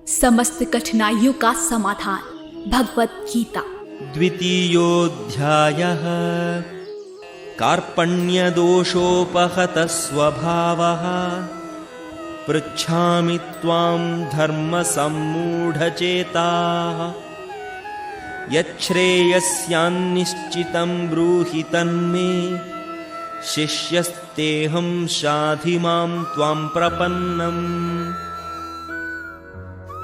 समस्त कठिनाइयों का समाधान भगवत गीता। द्वितीयोऽध्यायः कार्पण्यदोषोपहतः स्वभावः पृच्छामि त्वां धर्मसम्मूढचेताः यच्छ्रेयस्यान्निश्चितं ब्रूहि तन्मे शिष्यस्तेऽहं शाधि मां त्वां प्रपन्नम्।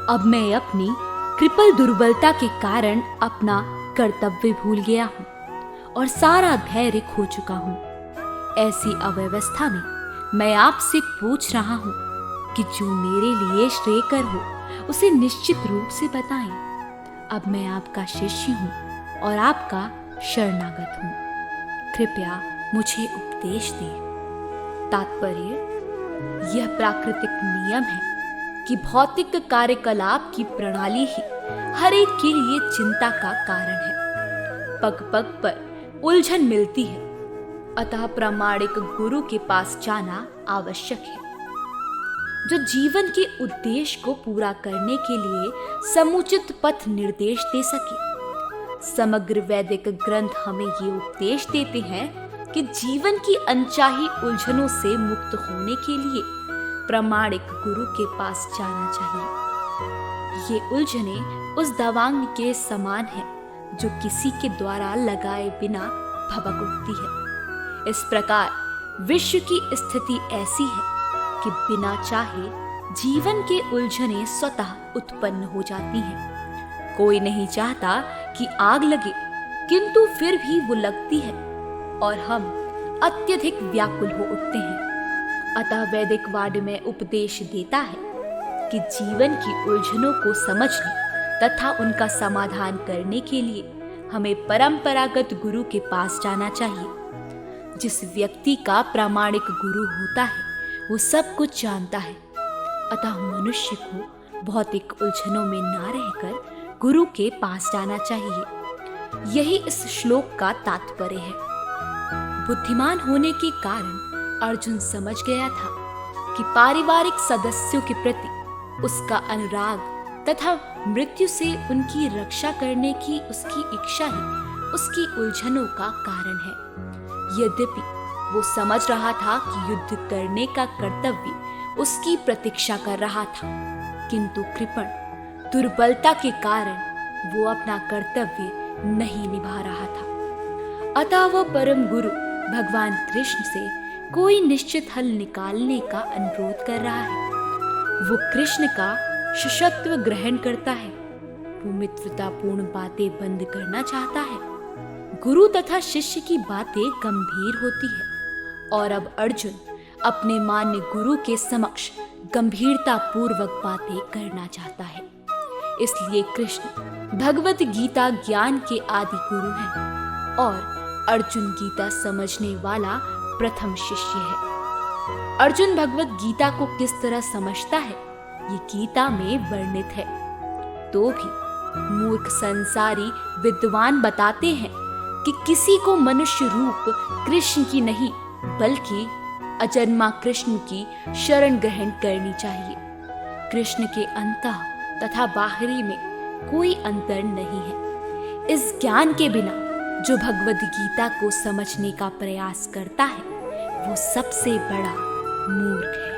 अब मैं अपनी कृपल दुर्बलता के कारण अपना कर्तव्य भूल गया हूँ और सारा धैर्य खो चुका हूँ। ऐसी अव्यवस्था में मैं आपसे पूछ रहा हूँ कि जो मेरे लिए श्रेयकर हो उसे निश्चित रूप से बताएं। अब मैं आपका शिष्य हूँ और आपका शरणागत हूँ, कृपया मुझे उपदेश दें। तात्पर्य, यह प्राकृतिक नियम है कि भौतिक कार्यकलाप की प्रणाली ही हर एक के लिए चिंता का कारण है। पग पग पर उलझन मिलती है, अतः प्रामाणिक गुरु के पास जाना आवश्यक है, जो जीवन के उद्देश्य को पूरा करने के लिए समुचित पथ निर्देश दे सके। समग्र वैदिक ग्रंथ हमें ये उपदेश देते हैं कि जीवन की अनचाही उलझनों से मुक्त होने के लिए प्रामाणिक गुरु के पास जाना चाहिए। ये उलझने उस दवांग के समान है जो किसी के द्वारा लगाए बिना भभक उठती है। इस प्रकार विश्व की स्थिति ऐसी है कि बिना चाहे जीवन के उलझने स्वतः उत्पन्न हो जाती हैं। कोई नहीं चाहता कि आग लगे, किंतु फिर भी वो लगती है और हम अत्यधिक व्याकुल हो उठते हैं। अतः वैदिक वाद में उपदेश देता है कि जीवन की उलझनों को समझने तथा उनका समाधान करने के लिए हमें परंपरागत गुरु के पास जाना चाहिए। जिस व्यक्ति का प्रामाणिक गुरु होता है वो सब कुछ जानता है, अतः मनुष्य को भौतिक उलझनों में ना रहकर गुरु के पास जाना चाहिए। यही इस श्लोक का तात्पर्य है। बुद्धिमान होने के कारण अर्जुन समझ गया था कि पारिवारिक सदस्यों के प्रति उसका अनुराग तथा मृत्यु से उनकी रक्षा करने की उसकी इच्छा ही उसकी उलझनों का कारण है। यद्यपि वो समझ रहा था कि युद्ध करने का कर्तव्य उसकी प्रतीक्षा कर रहा था, किंतु कृपण दुर्बलता के कारण वो अपना कर्तव्य नहीं निभा रहा था। अतः वह परम गुरु भगवान कृष्ण से कोई निश्चित हल निकालने का अनुरोध कर रहा है। वो कृष्ण का शिष्यत्व ग्रहण करता है, वो मित्रतापूर्ण बातें बंद करना चाहता है। गुरु तथा शिष्य की बातें गंभीर होती है और अब अर्जुन अपने मान्य गुरु के समक्ष गंभीरता पूर्वक बातें करना चाहता है। इसलिए कृष्ण भगवत गीता ज्ञान के आदि गुरु हैं और अर्जुन गीता समझने वाला प्रथम शिष्य है। अर्जुन भगवत गीता को किस तरह समझता है ये गीता में वर्णित है। तो भी मूर्ख संसारी विद्वान बताते हैं कि किसी को मनुष्य रूप कृष्ण की नहीं बल्कि अजन्मा कृष्ण की शरण ग्रहण करनी चाहिए। कृष्ण के अंतः तथा बाहरी में कोई अंतर नहीं है। इस ज्ञान के बिना जो भगवद गीता को समझने का प्रयास करता है वो सबसे बड़ा मूर्ख है।